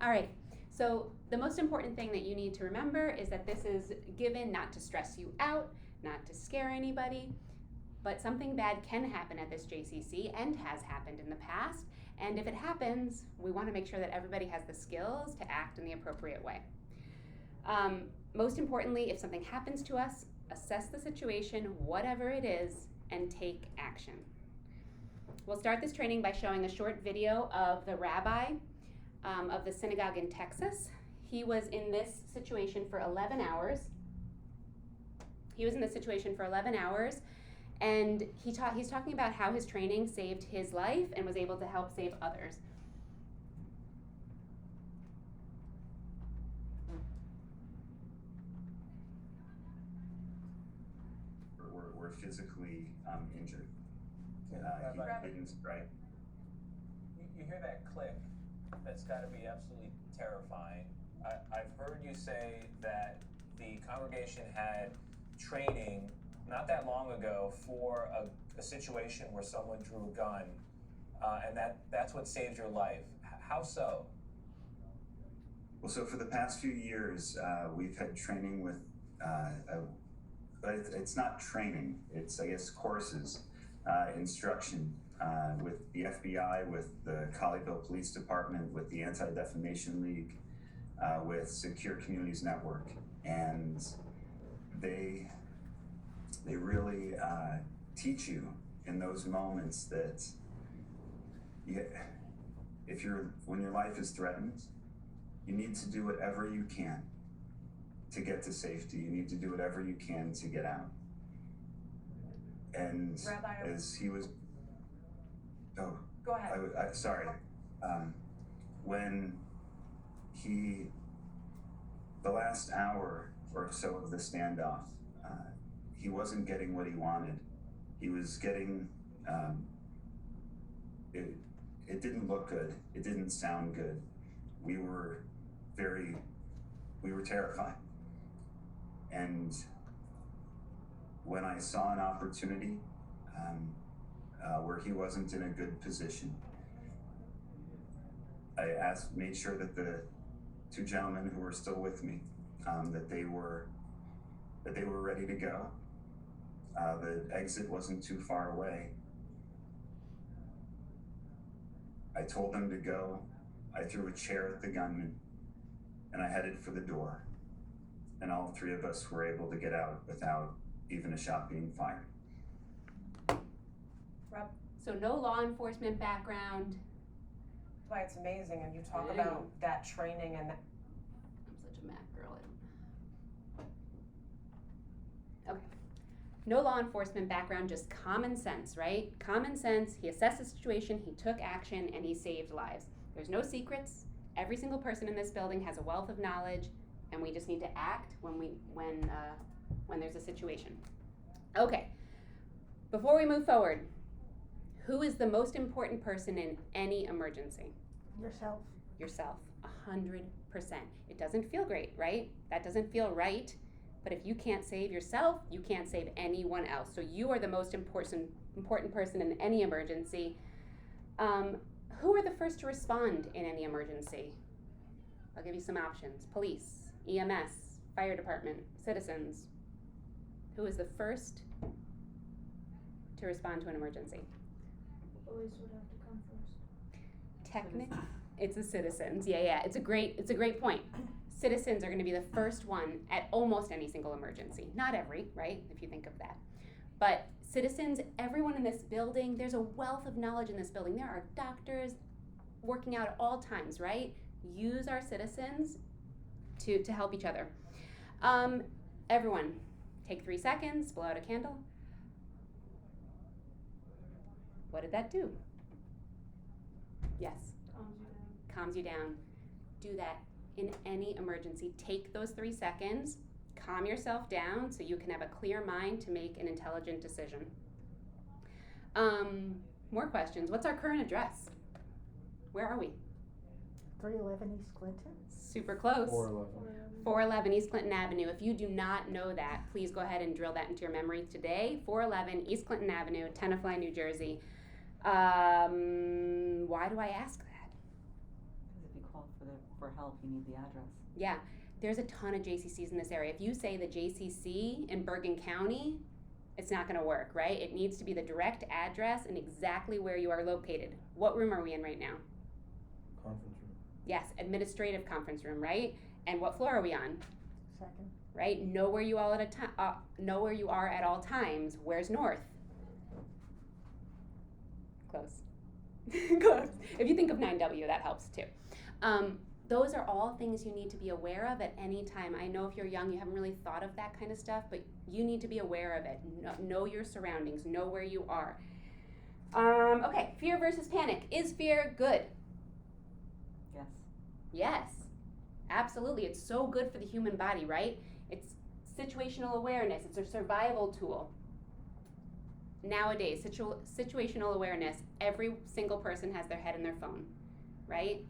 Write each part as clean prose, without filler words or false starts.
All right, so the most important thing that you need to remember is that this is given not to stress you out, not to scare anybody, but something bad can happen at this JCC and has happened in the past. And if it happens, we want to make sure that everybody has the skills to act in the appropriate way. Most importantly, if something happens to us, assess the situation, whatever it is, and take action. We'll start this training by showing a short video of the rabbi of the synagogue in Texas. He was in this situation for 11 hours. And he's talking about how his training saved his life and was able to help save others. We're physically injured. Rabbi, He didn't, right? you hear that click? That's got to be absolutely terrifying. I've heard you say that the congregation had training not that long ago for a situation where someone drew a gun, and that's what saved your life. How so? Well, so for the past few years, we've had training with, but it's not training. It's, I guess, courses, instruction with the FBI, with the Colleyville Police Department, with the Anti-Defamation League, with Secure Communities Network, and they really teach you in those moments that when your life is threatened, you need to do whatever you can to get to safety. You need to do whatever you can to get out. And Rabbi, as he was, go ahead. Sorry. When the last hour or so of the standoff, he wasn't getting what he wanted. He was getting, it didn't look good. It didn't sound good. We were terrified. And when I saw an opportunity where he wasn't in a good position, I made sure that the two gentlemen who were still with me, that they were ready to go. The exit wasn't too far away. I told them to go. I threw a chair at the gunman, and I headed for the door. And all three of us were able to get out without even a shot being fired. Rob, So no law enforcement background. that's why it's amazing, and you talk I about know. that training and that. I'm such a Mac girl. Okay. No law enforcement background, just common sense, right? Common sense. He assessed the situation, he took action, and he saved lives. There's no secrets. Every single person in this building has a wealth of knowledge, and we just need to act when there's a situation. Okay. Before we move forward, who is the most important person in any emergency? Yourself. Yourself, 100%. It doesn't feel great, right? That doesn't feel right. But if you can't save yourself, you can't save anyone else. So you are the most important person in any emergency. Who are the first to respond in any emergency? I'll give you some options. Police, EMS, fire department, citizens. Who is the first to respond to an emergency? Police would have to come first. Technically, it's the citizens. Yeah. It's a great point. Citizens are going to be the first one at almost any single emergency. Not every, right? If you think of that. But citizens, everyone in this building, there's a wealth of knowledge in this building. There are doctors working out at all times, right? Use our citizens to help each other. Everyone, take 3 seconds, blow out a candle. What did that do? Yes. Calms you down. Do that in any emergency. Take those 3 seconds, calm yourself down so you can have a clear mind to make an intelligent decision. More questions. What's our current address? Where are we? 311 East Clinton. Super close. 411. 411 East Clinton Avenue. If you do not know that, please go ahead and drill that into your memory today. 411 East Clinton Avenue, Tenafly, New Jersey. Why do I ask that? Because if you call for for help, you need the address. Yeah, there's a ton of JCCs in this area. If you say the JCC in Bergen County, it's not gonna work, right? It needs to be the direct address and exactly where you are located. What room are we in right now? Conference room. Yes, administrative conference room, right? And what floor are we on? Second. Right? Know where you know where you are at all times. Where's north? Close. Close. If you think of 9W, that helps too. Those are all things you need to be aware of at any time. I know if you're young, you haven't really thought of that kind of stuff, but you need to be aware of it. Know your surroundings. Know where you are. Okay, fear versus panic. Is fear good? Yes. Yes, absolutely. It's so good for the human body, right? It's situational awareness. It's a survival tool. Nowadays, situational awareness, every single person has their head in their phone, right?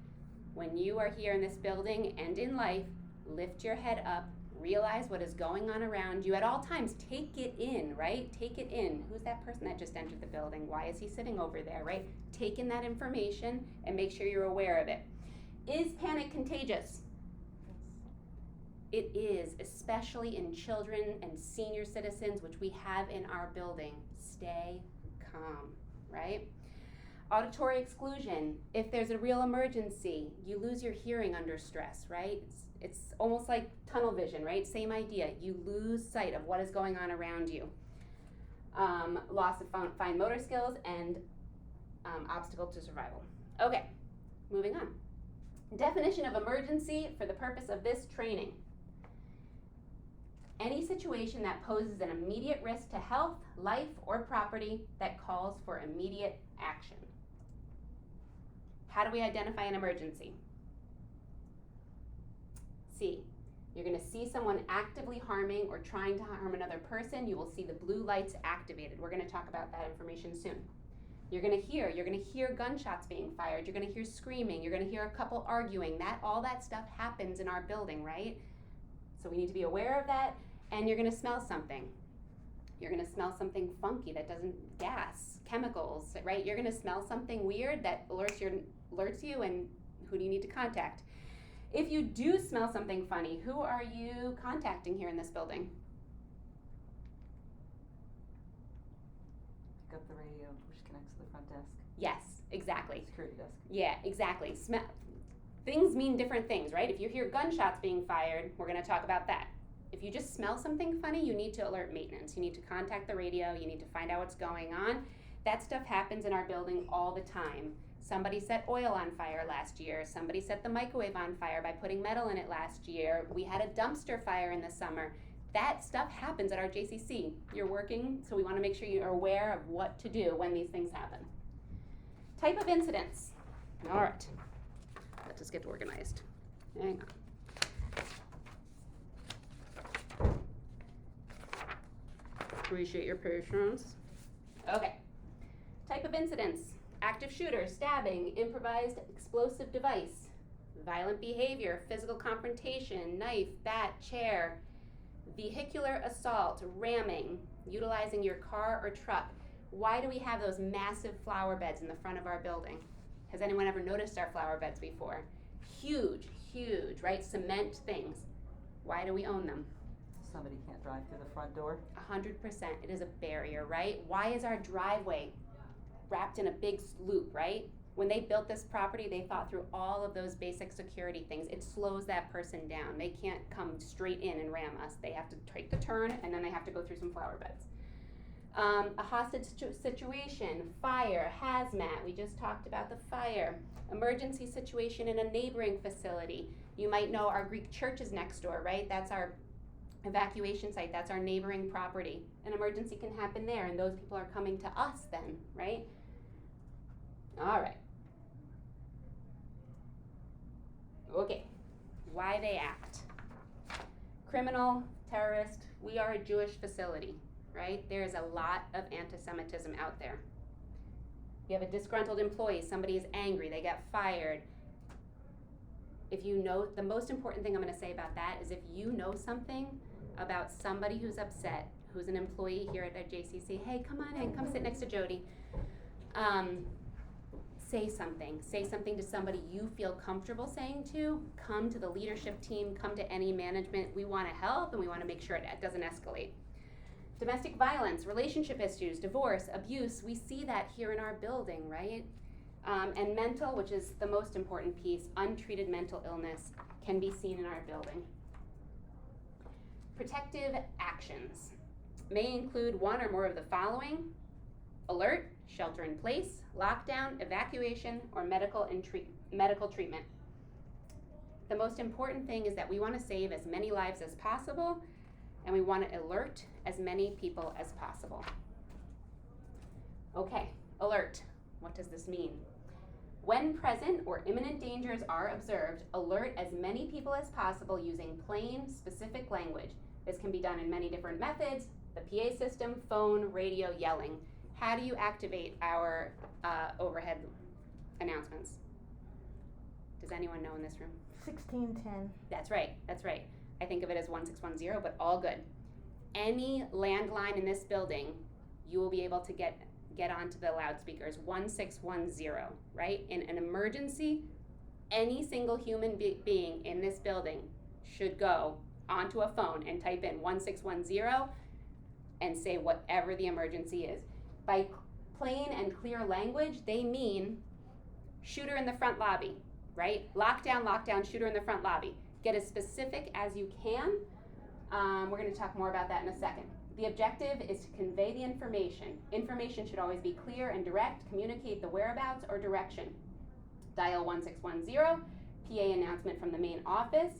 When you are here in this building and in life, lift your head up, realize what is going on around you at all times. Take it in, right? Take it in. Who's that person that just entered the building? Why is he sitting over there, right? Take in that information and make sure you're aware of it. Is panic contagious? It is, especially in children and senior citizens, which we have in our building. Stay calm, right? Auditory exclusion. If there's a real emergency, you lose your hearing under stress, right? It's almost like tunnel vision, right? Same idea. You lose sight of what is going on around you. Loss of fine motor skills and obstacle to survival. Okay, moving on. Definition of emergency for the purpose of this training. Any situation that poses an immediate risk to health, life, or property that calls for immediate action. How do we identify an emergency? C. You're going to see someone actively harming or trying to harm another person. You will see the blue lights activated. We're going to talk about that information soon. You're going to hear gunshots being fired. You're going to hear screaming. You're going to hear a couple arguing. All that stuff happens in our building, right? So we need to be aware of that. And you're going to smell something. You're going to smell something funky that doesn't gas, chemicals, right? You're going to smell something weird that alerts you, and who do you need to contact? If you do smell something funny, who are you contacting here in this building? Pick up the radio, which connects to the front desk. Yes, exactly. Security desk. Yeah, exactly. Things mean different things, right? If you hear gunshots being fired, we're going to talk about that. If you just smell something funny, you need to alert maintenance. You need to contact the radio. You need to find out what's going on. That stuff happens in our building all the time. Somebody set oil on fire last year. Somebody set the microwave on fire by putting metal in it last year. We had a dumpster fire in the summer. That stuff happens at our JCC. You're working, so we want to make sure you're aware of what to do when these things happen. Type of incidents. All right, let's just get organized. Hang on. Appreciate your patience. Okay. Type of incidents. Active shooter, stabbing, improvised explosive device, violent behavior, physical confrontation, knife, bat, chair, vehicular assault, ramming, utilizing your car or truck. Why do we have those massive flower beds in the front of our building? Has anyone ever noticed our flower beds before? Huge, huge, right? Cement things. Why do we own them? Somebody can't drive through the front door. 100%. It is a barrier, right? Why is our driveway wrapped in a big loop, right? When they built this property, they thought through all of those basic security things. It slows that person down. They can't come straight in and ram us. They have to take the turn, and then they have to go through some flower beds. A hostage situation, fire, hazmat. We just talked about the fire. Emergency situation in a neighboring facility. You might know our Greek church is next door, right? That's our evacuation site. That's our neighboring property. An emergency can happen there, and those people are coming to us then, right? All right. Okay. Why they act. Criminal, terrorist. We are a Jewish facility, right? There is a lot of anti-Semitism out there. You have a disgruntled employee. Somebody is angry. They get fired. If you know, the most important thing I'm going to say about that is if you know something about somebody who's upset, who's an employee here at JCC, hey, come on in, come sit next to Jody. say something. Say something to somebody you feel comfortable saying to. Come to the leadership team, come to any management. We want to help and we want to make sure it doesn't escalate. Domestic violence, relationship issues, divorce, abuse, we see that here in our building, right? And mental, which is the most important piece, untreated mental illness can be seen in our building. Protective actions may include one or more of the following: alert, shelter in place, lockdown, evacuation, or medical treatment. The most important thing is that we want to save as many lives as possible, and we want to alert as many people as possible. Okay, alert. What does this mean? When present or imminent dangers are observed, alert as many people as possible using plain, specific language. This can be done in many different methods: the PA system, phone, radio, yelling. How do you activate our overhead announcements? Does anyone know in this room? 1610. That's right, that's right. I think of it as 1610, but all good. Any landline in this building, you will be able to get onto the loudspeakers, 1610, right? In an emergency, any single human being in this building should go onto a phone and type in 1610 and say whatever the emergency is. By plain and clear language, they mean shooter in the front lobby, right? Lockdown, shooter in the front lobby. Get as specific as you can. We're going to talk more about that in a second. The objective is to convey the information. Information should always be clear and direct. Communicate the whereabouts or direction. Dial 1610, PA announcement from the main office.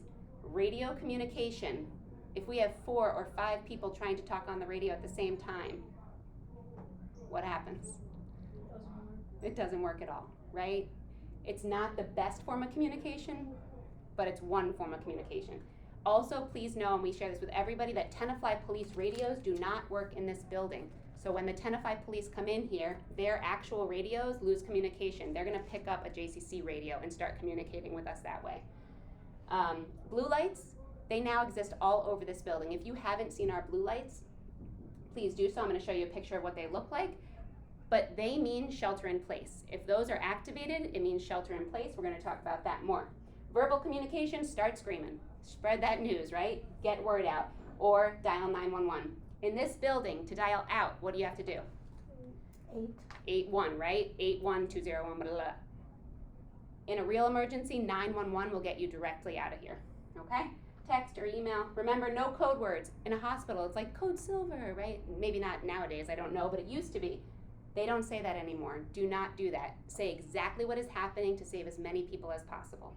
Radio communication. If we have 4 or 5 people trying to talk on the radio at the same time, what happens? It doesn't work at all, right? It's not the best form of communication, but it's one form of communication. Also, please know, and we share this with everybody, that Tenafly police radios do not work in this building. So when the Tenafly police come in here, their actual radios lose communication. They're gonna pick up a JCC radio and start communicating with us that way. Blue lights, they now exist all over this building. If you haven't seen our blue lights, please do so. I'm gonna show you a picture of what they look like. But they mean shelter in place. If those are activated, it means shelter in place. We're gonna talk about that more. Verbal communication, start screaming. Spread that news, right? Get word out. Or dial 911. In this building, to dial out, what do you have to do? 81, right? 81201, blah, blah, blah. In a real emergency, 911 will get you directly out of here, okay? Text or email. Remember, no code words. In a hospital, it's like code silver, right? Maybe not nowadays, I don't know, but it used to be. They don't say that anymore. Do not do that. Say exactly what is happening to save as many people as possible.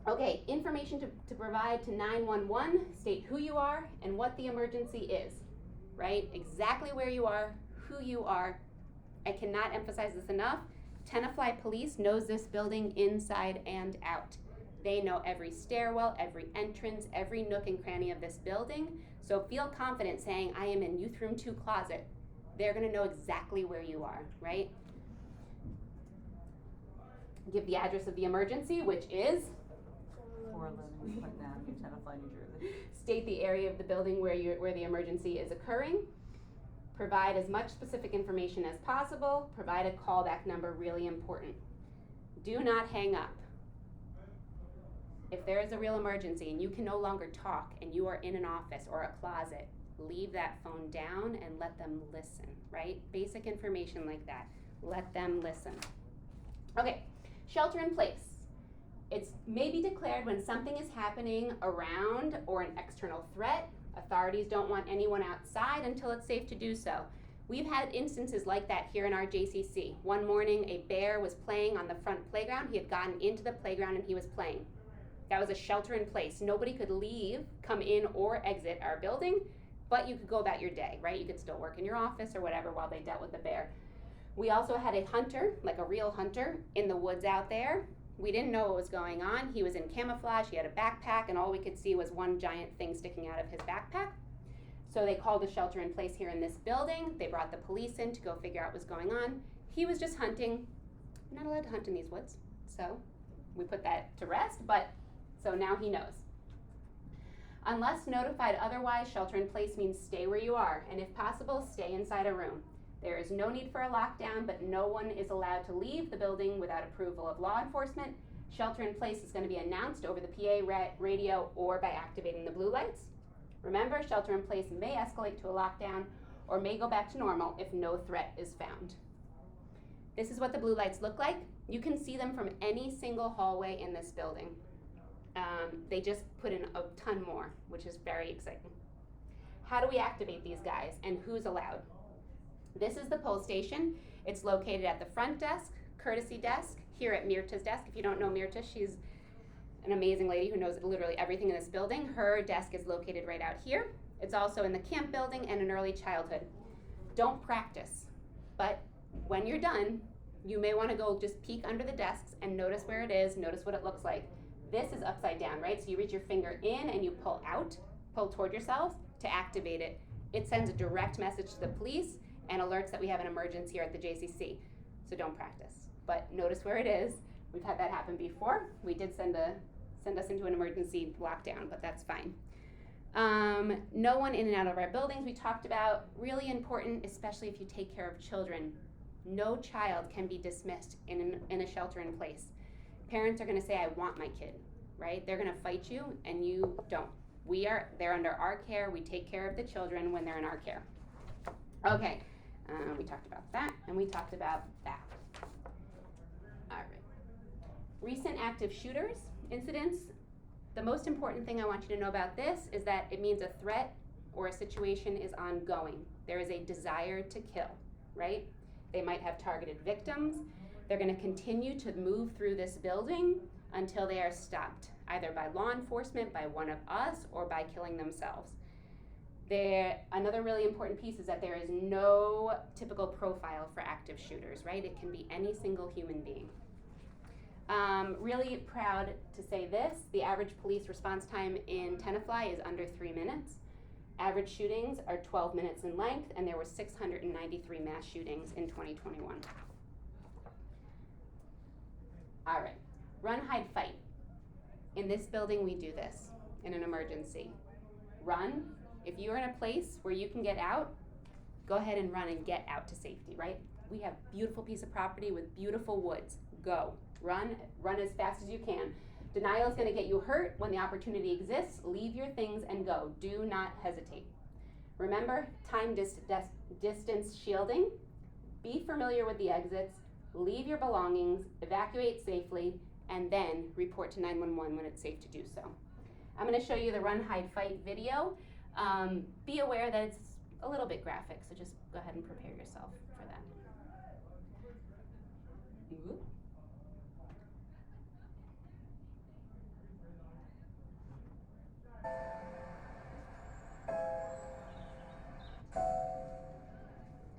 Okay, information to provide to 911, state who you are and what the emergency is, right? Exactly where you are, who you are. I cannot emphasize this enough. Tenafly Police knows this building inside and out. They know every stairwell, every entrance, every nook and cranny of this building. So feel confident saying, I am in youth room 2 closet. They're gonna know exactly where you are, right? Give the address of the emergency, which is 411 Clinton Avenue, Tenafly, New Jersey. State the area of the building where the emergency is occurring. Provide as much specific information as possible. Provide a callback number, really important. Do not hang up. If there is a real emergency and you can no longer talk and you are in an office or a closet, leave that phone down and let them listen, right? Basic information like that. Let them listen. Okay, shelter in place. It's maybe declared when something is happening around or an external threat. Authorities don't want anyone outside until it's safe to do so. We've had instances like that here in our JCC. One morning, a bear was playing on the front playground. He had gotten into the playground and he was playing. That was a shelter in place. Nobody could leave, come in, or exit our building, but you could go about your day, right? You could still work in your office or whatever while they dealt with the bear. We also had a hunter, like a real hunter, in the woods out there. We didn't know what was going on. He was in camouflage, he had a backpack, and all we could see was one giant thing sticking out of his backpack. So they called a shelter in place here in this building. They brought the police in to go figure out what was going on. He was just hunting. You're not allowed to hunt in these woods. So we put that to rest, but so now he knows. Unless notified otherwise, shelter in place means stay where you are, and if possible, stay inside a room. There is no need for a lockdown, but no one is allowed to leave the building without approval of law enforcement. Shelter in place is going to be announced over the PA radio or by activating the blue lights. Remember, shelter in place may escalate to a lockdown or may go back to normal if no threat is found. This is what the blue lights look like. You can see them from any single hallway in this building. They just put in a ton more, which is very exciting. How do we activate these guys and who's allowed? This is the poll station. It's located at the front desk, courtesy desk, here at Mirta's desk. If you don't know Mirta, she's an amazing lady who knows literally everything in this building. Her desk is located right out here. It's also in the camp building and in early childhood. Don't practice, but when you're done, you may want to go just peek under the desks and notice where it is, notice what it looks like. This is upside down, right? So you reach your finger in and you pull out, pull toward yourselves to activate it. It sends a direct message to the police and alerts that we have an emergency here at the JCC. So don't practice, but notice where it is. We've had that happen before. We did send us into an emergency lockdown, but that's fine. No one in and out of our buildings we talked about. Really important, especially if you take care of children. No child can be dismissed in a shelter in place. Parents are gonna say, I want my kid, right? They're gonna fight you and you don't. They're under our care. We take care of the children when they're in our care. Okay, we talked about that and we talked about that. All right. Recent active shooters incidents. The most important thing I want you to know about this is that it means a threat or a situation is ongoing. There is a desire to kill, right? They might have targeted victims. They're going to continue to move through this building until they are stopped, either by law enforcement, by one of us, or by killing themselves. Another really important piece is that there is no typical profile for active shooters, right? It can be any single human being. Really proud to say this, the average police response time in Tenafly is under 3 minutes. Average shootings are 12 minutes in length, and there were 693 mass shootings in 2021. All right, run, hide, fight. In this building, we do this in an emergency. Run. If you're in a place where you can get out, go ahead and run and get out to safety, right? We have a beautiful piece of property with beautiful woods. Go. Run as fast as you can. Denial is going to get you hurt. When the opportunity exists, leave your things and go. Do not hesitate. Remember, time distance shielding. Be familiar with the exits. Leave your belongings, evacuate safely, and then report to 911 when it's safe to do so. I'm going to show you the run, hide, fight video. Be aware that it's a little bit graphic, so just go ahead and prepare yourself for that. Ooh.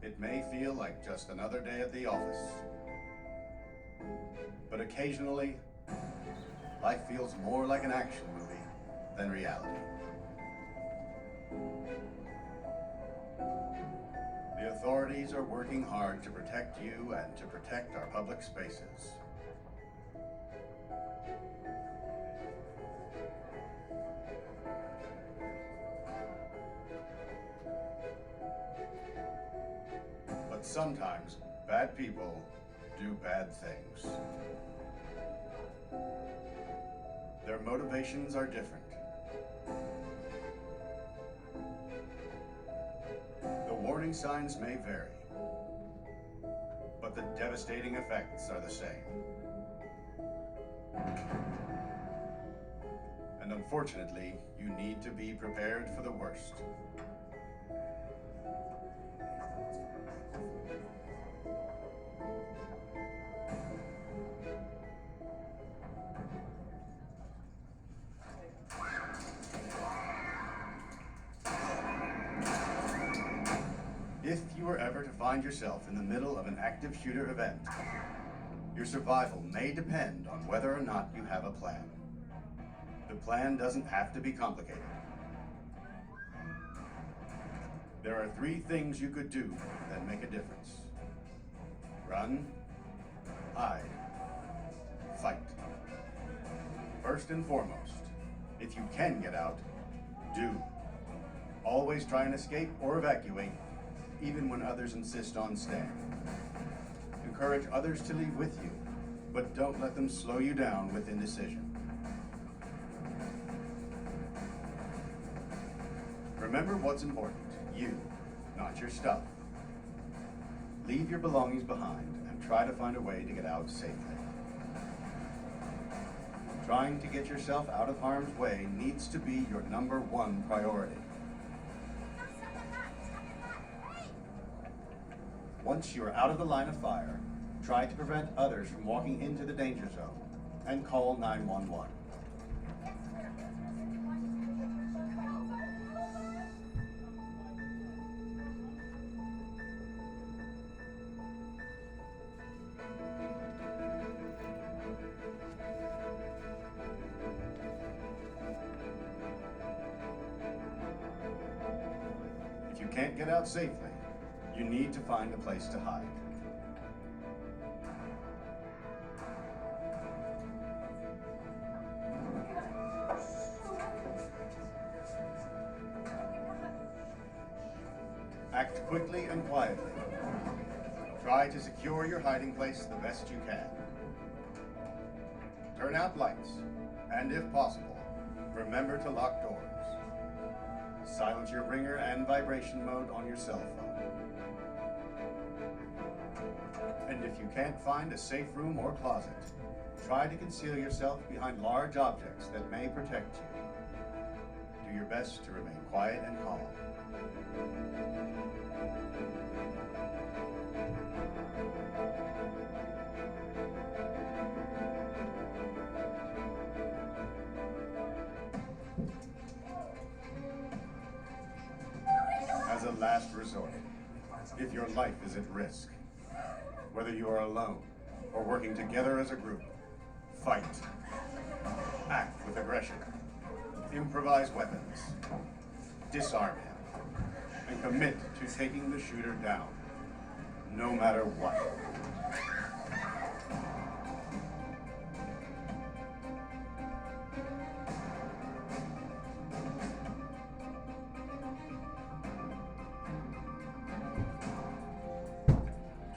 It may feel like just another day at the office, but occasionally, life feels more like an action movie than reality. The authorities are working hard to protect you and to protect our public spaces. But sometimes, bad people do bad things. Their motivations are different. The warning signs may vary, but the devastating effects are the same. And unfortunately, you need to be prepared for the worst. If you were ever to find yourself in the middle of an active shooter event, your survival may depend on whether or not you have a plan. The plan doesn't have to be complicated. There are 3 things you could do that make a difference. Run, hide, fight. First and foremost, if you can get out, do. Always try and escape or evacuate, even when others insist on staying. Encourage others to leave with you, but don't let them slow you down with indecision. Remember what's important, you, not your stuff. Leave your belongings behind and try to find a way to get out safely. Trying to get yourself out of harm's way needs to be your #1 priority. Once you are out of the line of fire, try to prevent others from walking into the danger zone and call 911. If you can't get out safely, you need to find a place to hide. Act quickly and quietly. Try to secure your hiding place the best you can. Turn out lights, and if possible, remember to lock doors. Silence your ringer and vibration mode on your cell phone. And if you can't find a safe room or closet, try to conceal yourself behind large objects that may protect you. Do your best to remain quiet and calm. As a last resort, if your life is at risk, whether you are alone or working together as a group, fight. Act with aggression. Improvise weapons. Disarm him. And commit to taking the shooter down, no matter what.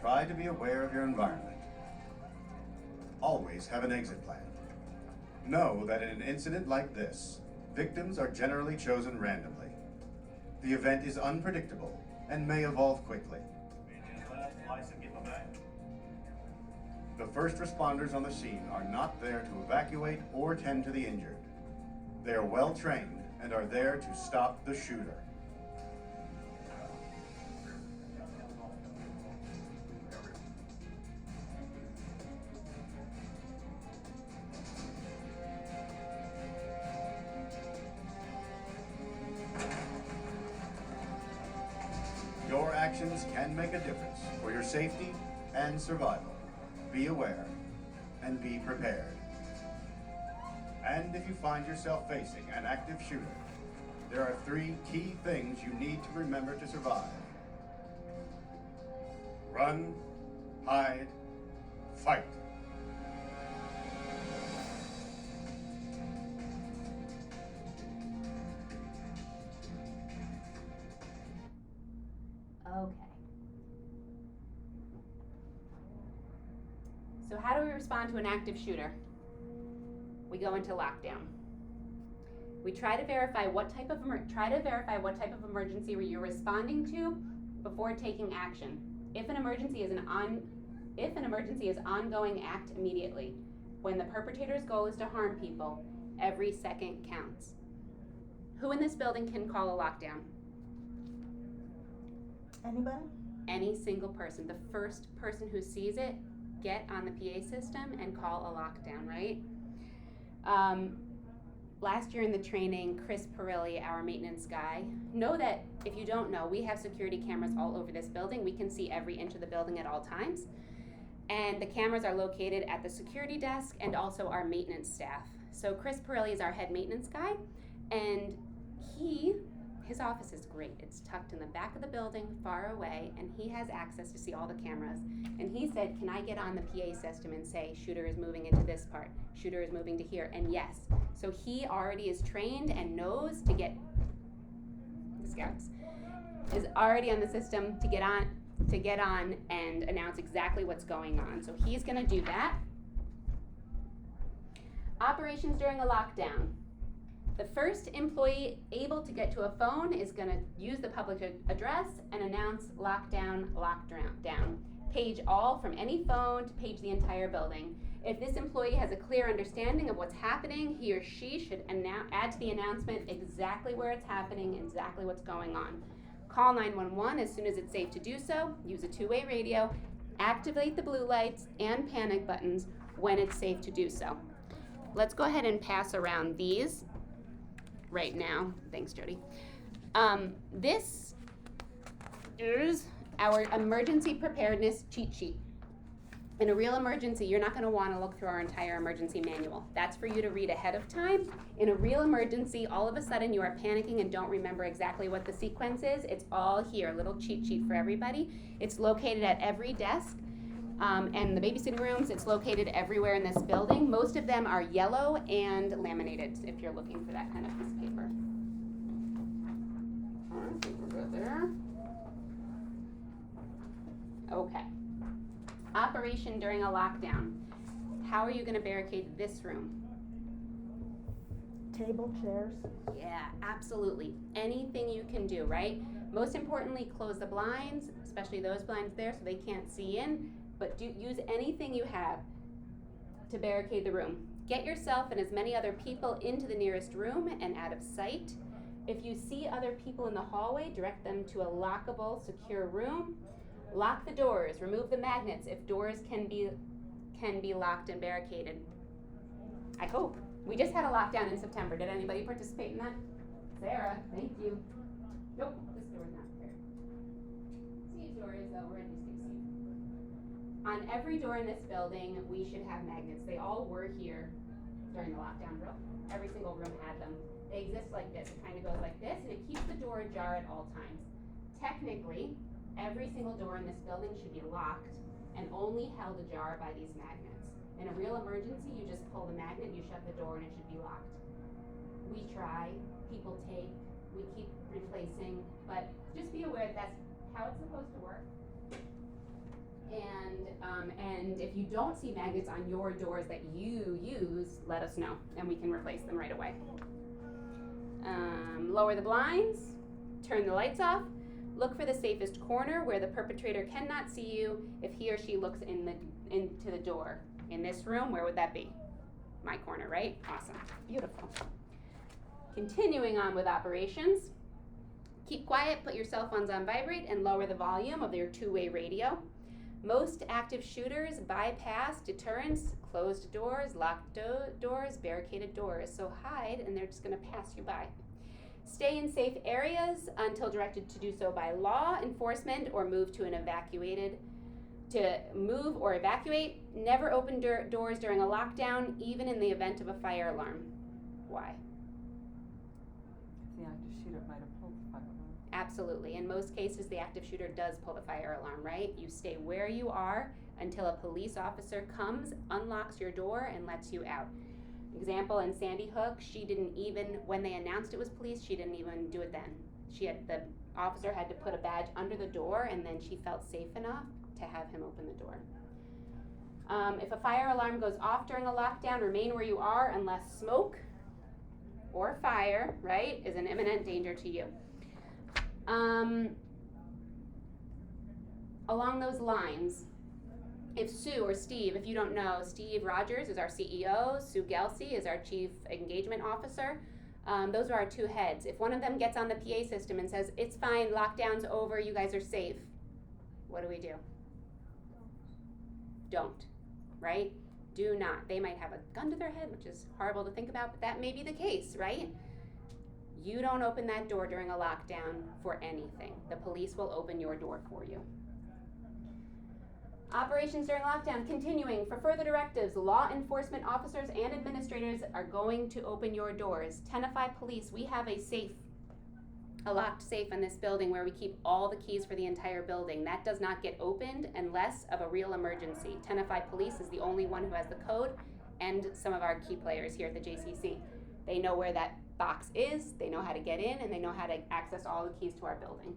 Try to be aware of your environment. Always have an exit plan. Know that in an incident like this, victims are generally chosen randomly. The event is unpredictable and may evolve quickly. The first responders on the scene are not there to evacuate or tend to the injured. They are well trained and are there to stop the shooter. Your actions can make a difference for your safety and survival. Be aware and be prepared. And if you find yourself facing an active shooter, there are 3 key things you need to remember to survive. Run, hide, fight. Okay. So how do we respond to an active shooter? We go into lockdown. We try to verify what type of emergency you're responding to before taking action. If an emergency is ongoing, act immediately. When the perpetrator's goal is to harm people, every second counts. Who in this building can call a lockdown? Anybody? Any single person. The first person who sees it, get on the PA system and call a lockdown, right? Last year in the training, Chris Perilli, our maintenance guy, know that if you don't know, we have security cameras all over this building. We can see every inch of the building at all times. And the cameras are located at the security desk and also our maintenance staff. So Chris Perilli is our head maintenance guy, and his office is great. It's tucked in the back of the building, far away, and he has access to see all the cameras. And he said, can I get on the PA system and say, shooter is moving into this part, shooter is moving to here, and yes. So he already is trained and knows to get the scouts. is already on the system to get on and announce exactly what's going on. So he's gonna do that. Operations during a lockdown. The first employee able to get to a phone is gonna use the public address and announce lockdown. Page all from any phone to page the entire building. If this employee has a clear understanding of what's happening, he or she should add to the announcement exactly where it's happening, exactly what's going on. Call 911 as soon as it's safe to do so. Use a two-way radio. Activate the blue lights and panic buttons when it's safe to do so. Let's go ahead and pass around these right now. Thanks, Jody. This is our emergency preparedness cheat sheet. In a real emergency, you're not gonna wanna look through our entire emergency manual. That's for you to read ahead of time. In a real emergency, all of a sudden you are panicking and don't remember exactly what the sequence is. It's all here, a little cheat sheet for everybody. It's located at every desk. And the babysitting rooms, it's located everywhere in this building. Most of them are yellow and laminated, if you're looking for that kind of piece of paper. I think we're good there. Okay. Operation during a lockdown. How are you gonna barricade this room? Table, chairs. Yeah, absolutely. Anything you can do, right? Most importantly, close the blinds, especially those blinds there so they can't see in, but use anything you have to barricade the room. Get yourself and as many other people into the nearest room and out of sight. If you see other people in the hallway, direct them to a lockable, secure room. Lock the doors, remove the magnets if doors can be locked and barricaded. I hope. We just had a lockdown in September. Did anybody participate in that? Sarah, thank you. Nope, this door's not there. Steve's door is though, we're at Steve. On every door in this building, we should have magnets. They all were here during the lockdown. Every single room had them. They exist like this. It kind of goes like this, and it keeps the door ajar at all times. Technically, every single door in this building should be locked and only held ajar by these magnets. In a real emergency, you just pull the magnet, you shut the door, and it should be locked. We try, people take, we keep replacing, but just be aware that that's how it's supposed to work. And if you don't see magnets on your doors that you use, let us know, and we can replace them right away. Lower the blinds, turn the lights off. Look for the safest corner where the perpetrator cannot see you if he or she looks into the door. In this room, where would that be? My corner, right? Awesome. Beautiful. Continuing on with operations. Keep quiet, put your cell phones on vibrate, and lower the volume of your two-way radio. Most active shooters bypass deterrence, closed doors, locked doors, barricaded doors. So hide, and they're just gonna pass you by. Stay in safe areas until directed to do so by law enforcement or move or evacuate. Never open doors during a lockdown, even in the event of a fire alarm. Why? The active shooter might have pulled the fire alarm. Absolutely. In most cases, the active shooter does pull the fire alarm, right? You stay where you are until a police officer comes, unlocks your door, and lets you out. Example, in Sandy Hook, she didn't even, when they announced it was police, she didn't even do it then. The officer had to put a badge under the door, and then she felt safe enough to have him open the door. If a fire alarm goes off during a lockdown, remain where you are unless smoke or fire, right, is an imminent danger to you. Along those lines, if Sue or Steve, if you don't know, Steve Rogers is our CEO, Sue Gelsey is our Chief Engagement Officer. Those are our two heads. If one of them gets on the PA system and says, it's fine, lockdown's over, you guys are safe, what do? Don't, right? Do not. They might have a gun to their head, which is horrible to think about, but that may be the case, right? You don't open that door during a lockdown for anything. The police will open your door for you. Operations during lockdown continuing. For further directives, law enforcement officers and administrators are going to open your doors. Tenify Police, we have a locked safe in this building where we keep all the keys for the entire building. That does not get opened unless of a real emergency. Tenify Police is the only one who has the code, and some of our key players here at the JCC. They know where that box is, they know how to get in, and they know how to access all the keys to our building.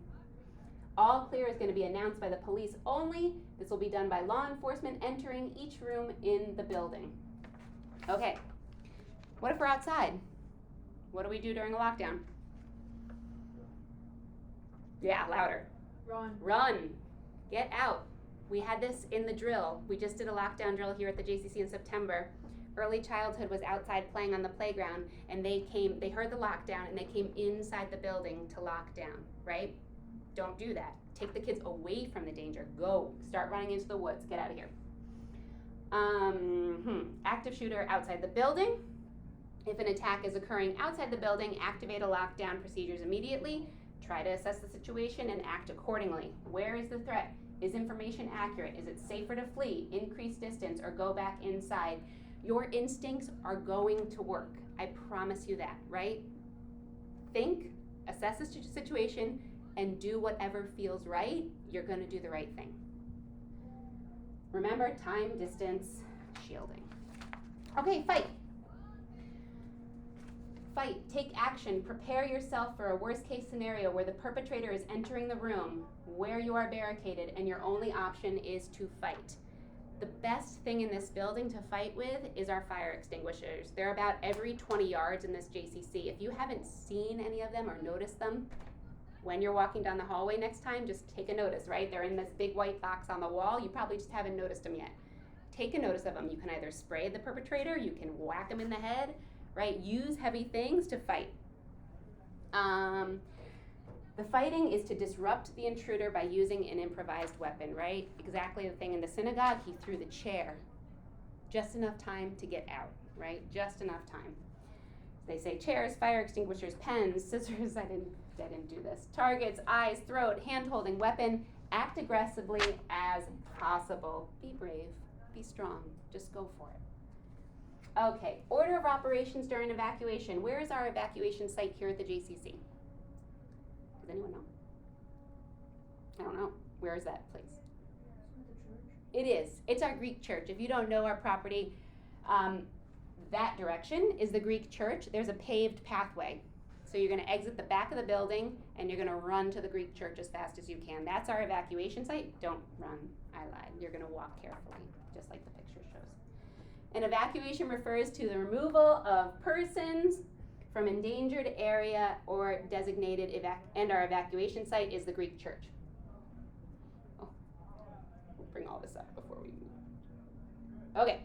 All clear is going to be announced by the police only. This will be done by law enforcement entering each room in the building. Okay, what if we're outside? What do we do during a lockdown? Yeah, louder. Run. Run. Get out. We had this in the drill. We just did a lockdown drill here at the JCC in September. Early childhood was outside playing on the playground, and they heard the lockdown, and they came inside the building to lock down, right? Don't do that. Take the kids away from the danger. Go. Start running into the woods. Get out of here. Active shooter outside the building. If an attack is occurring outside the building, activate a lockdown procedures immediately. Try to assess the situation and act accordingly. Where is the threat? Is information accurate? Is it safer to flee, increase distance, or go back inside? Your instincts are going to work. I promise you that, right? Think, assess the situation, and do whatever feels right. You're going to do the right thing. Remember, time, distance, shielding. Okay, fight. Fight, take action, prepare yourself for a worst case scenario where the perpetrator is entering the room, where you are barricaded, and your only option is to fight. The best thing in this building to fight with is our fire extinguishers. They're about every 20 yards in this JCC. If you haven't seen any of them or noticed them, when you're walking down the hallway next time, just take a notice, right? They're in this big white box on the wall. You probably just haven't noticed them yet. Take a notice of them. You can either spray the perpetrator, you can whack them in the head, right? Use heavy things to fight. The fighting is to disrupt the intruder by using an improvised weapon, right? Exactly the thing in the synagogue, he threw the chair. Just enough time to get out, right? Just enough time. They say chairs, fire extinguishers, pens, scissors, I didn't do this. Targets, eyes, throat, hand-holding weapon. Act aggressively as possible. Be brave, be strong, just go for it. Okay, order of operations during evacuation. Where is our evacuation site here at the JCC? Does anyone know? I don't know. Where is that place? It is. It's our Greek church. If you don't know our property, that direction is the Greek church. There's a paved pathway. So you're going to exit the back of the building and you're going to run to the Greek church as fast as you can. That's our evacuation site. Don't run. I lied. You're going to walk carefully, just like the picture shows. An evacuation refers to the removal of persons from endangered area or designated and our evacuation site is the Greek church. Oh, we'll bring all this up before we move. Okay.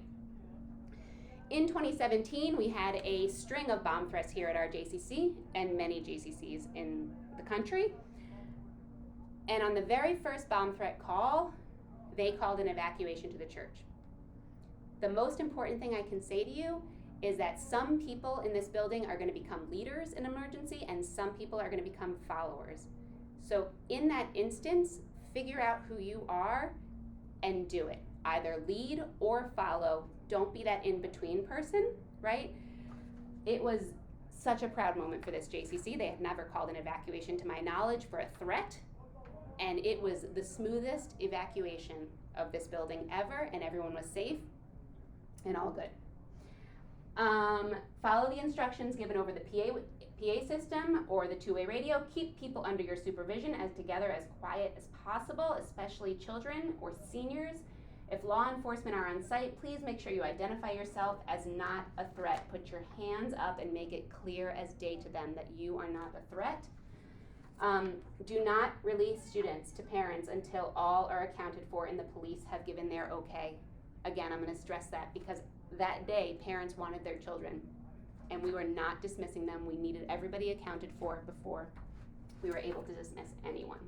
In 2017, we had a string of bomb threats here at our JCC and many JCCs in the country. And on the very first bomb threat call, they called an evacuation to the church. The most important thing I can say to you is that some people in this building are going to become leaders in emergency and some people are going to become followers. So in that instance, figure out who you are and do it. Either lead or follow. Don't be that in-between person, right? It was such a proud moment for this JCC. They had never called an evacuation to my knowledge for a threat, and it was the smoothest evacuation of this building ever, and everyone was safe and all good. Follow the instructions given over the PA system or the two-way radio. Keep people under your supervision as quiet as possible, especially children or seniors. If law enforcement are on site, please make sure you identify yourself as not a threat. Put your hands up and make it clear as day to them that you are not a threat. Do not release students to parents until all are accounted for and the police have given their okay. Again, I'm going to stress that because that day, parents wanted their children, and we were not dismissing them. We needed everybody accounted for before we were able to dismiss anyone.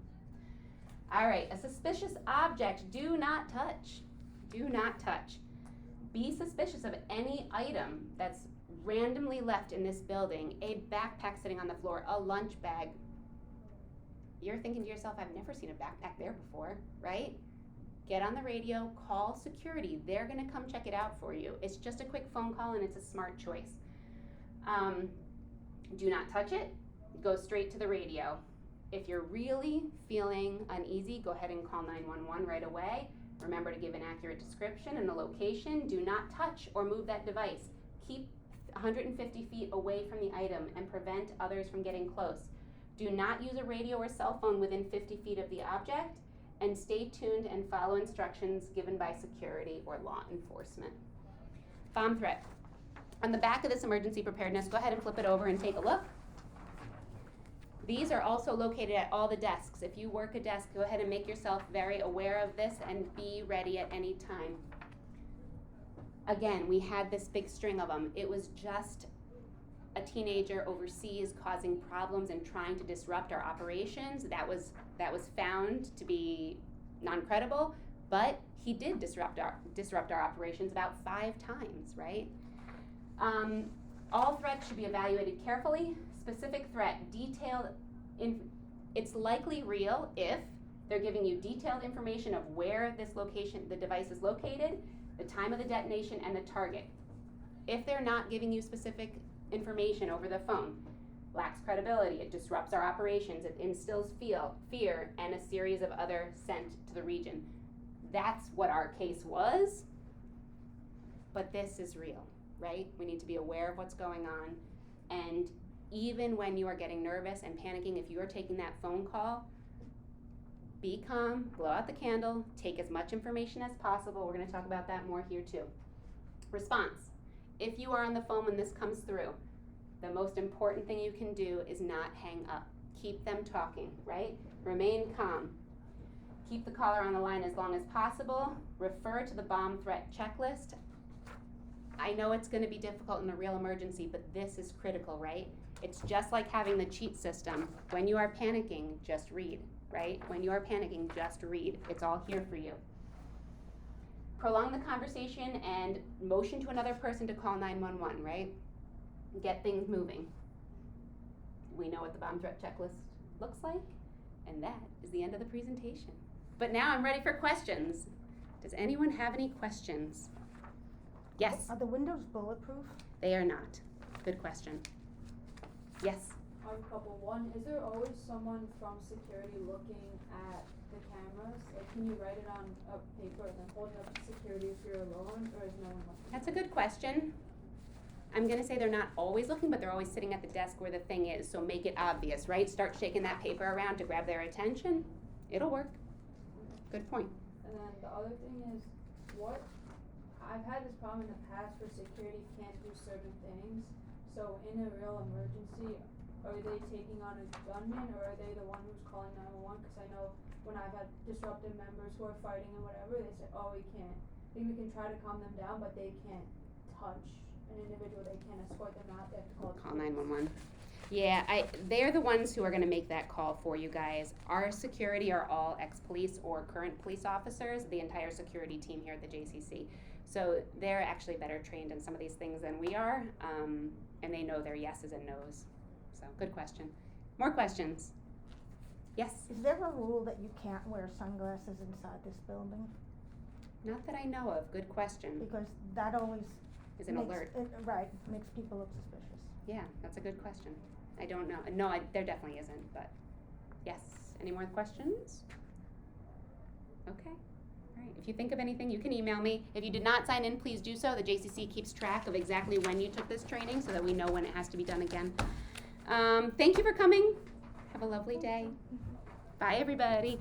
All right, a suspicious object, do not touch. Do not touch. Be suspicious of any item that's randomly left in this building, a backpack sitting on the floor, a lunch bag. You're thinking to yourself, I've never seen a backpack there before, right? Get on the radio, call security. They're going to come check it out for you. It's just a quick phone call and it's a smart choice. Do not touch it. Go straight to the radio. If you're really feeling uneasy, go ahead and call 911 right away. Remember to give an accurate description and a location. Do not touch or move that device. Keep 150 feet away from the item and prevent others from getting close. Do not use a radio or cell phone within 50 feet of the object, and stay tuned and follow instructions given by security or law enforcement. Bomb threat. On the back of this emergency preparedness, go ahead and flip it over and take a look. These are also located at all the desks. If you work a desk, go ahead and make yourself very aware of this and be ready at any time. Again, we had this big string of them. It was just a teenager overseas causing problems and trying to disrupt our operations. That was found to be non-credible, but he did disrupt our operations about 5 times, right? All threats should be evaluated carefully. Specific threat, it's likely real if they're giving you detailed information of where the device is located, the time of the detonation, and the target. If they're not giving you specific information over the phone, lacks credibility, it disrupts our operations, it instills fear, and a series of other sent to the region. That's what our case was, but this is real, right? We need to be aware of what's going on, and even when you are getting nervous and panicking, if you are taking that phone call, be calm, blow out the candle, take as much information as possible. We're going to talk about that more here too. Response. If you are on the phone when this comes through, the most important thing you can do is not hang up. Keep them talking, right? Remain calm. Keep the caller on the line as long as possible. Refer to the bomb threat checklist. I know it's going to be difficult in a real emergency, but this is critical, right? It's just like having the cheat system. When you are panicking, just read, right? When you are panicking, just read. It's all here for you. Prolong the conversation and motion to another person to call 911, right? Get things moving. We know what the bomb threat checklist looks like, and that is the end of the presentation. But now I'm ready for questions. Does anyone have any questions? Yes? Are the windows bulletproof? They are not. Good question. Yes? I have a couple. One, is there always someone from security looking at the cameras? Like, can you write it on a paper and then hold it up to security if you're alone, or is no one looking? That's a good question. I'm gonna say they're not always looking, but they're always sitting at the desk where the thing is, so make it obvious, right? Start shaking that paper around to grab their attention. It'll work. Good point. And then the other thing is, I've had this problem in the past where security can't do certain things. So in a real emergency, are they taking on a gunman, or are they the one who's calling 911? Because I know when I've had disruptive members who are fighting and whatever, they say, oh, we can't. I think we can try to calm them down, but they can't touch an individual. They can't escort them out. They have to call 911. Yeah, they're the ones who are going to make that call for you guys. Our security are all ex-police or current police officers, the entire security team here at the JCC. So they're actually better trained in some of these things than we are, and they know their yeses and nos. So good question. More questions? Yes? Is there a rule that you can't wear sunglasses inside this building? Not that I know of. Good question. Because that always Is an alert. makes people look suspicious. Yeah, that's a good question. I don't know. No, there definitely isn't, but yes. Any more questions? Okay. All right. If you think of anything, you can email me. If you did not sign in, please do so. The JCC keeps track of exactly when you took this training so that we know when it has to be done again. Thank you for coming. Have a lovely day. Bye, everybody.